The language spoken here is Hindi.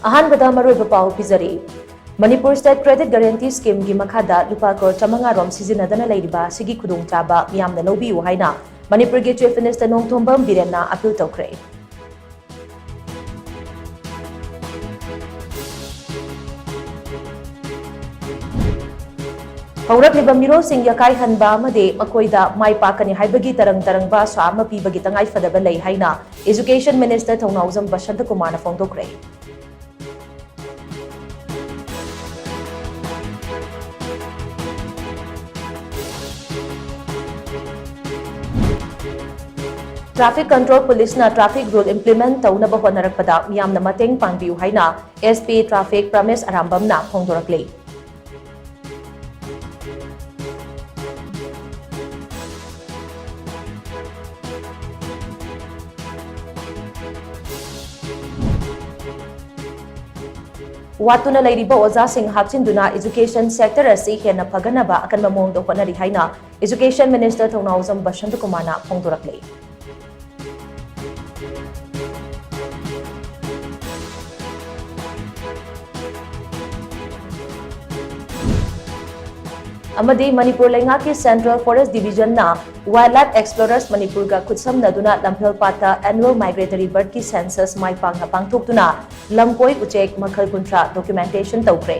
अहानबदा मरोइबा पाउ पिजरी Manipur state credit guarantee scheme की मखादा लुपा करोड़ 500 सिजिनदना लेरिबा सिगी खुदुंग चाबा मियामना लौबियु हाइना मणिपुर के चीफ मिनिस्टर नोंगथोंबम बिरेनना अपील तौखरे। हौरक्लिबा मिरोसिंग यकाई हनबा अमदे मकोइदा माई पाकनी हाइबगी तरंग तरंगबा स्वाम पीबगी तंगाई फदबा लई हाइना एजुकेशन मिनिस्टर थौनाउजम बसंत कुमारना फोंदोखरे। ट्रैफिक कंट्रोल पुलिस ना ट्रैफिक रूल इम्प्लीमेंट तौनब होनरकपदा मियामना मतेंग पांगबियु हाइना एसपी ट्रैफिक प्रमेश अरामबमना फोंदोरकले। वातुना लैरिबा ओजासिंग हापचिंदुना एजुकेशन सेक्टर असी हेना फगनबा अकनबा मोंगदो होनरी हाइना एजुकेशन मिनिस्टर थौनाउजम बसंत कुमारना फोंदोरकले। अमदी मणिपुर लेंगा की सेंट्रल फॉरेस्ट डिवीजन ना वाइल्ड लाइफ एक्सप्लोरर्स मणिपुर का खुदसमनदुना लम्फेल पाता एनुअल माइग्रेटरी बर्ड की सेंसस माई पांगना पांगथोक्तुना लमकोई उचेक मखल कुंत्रा डॉक्यूमेंटेशन तौखरे।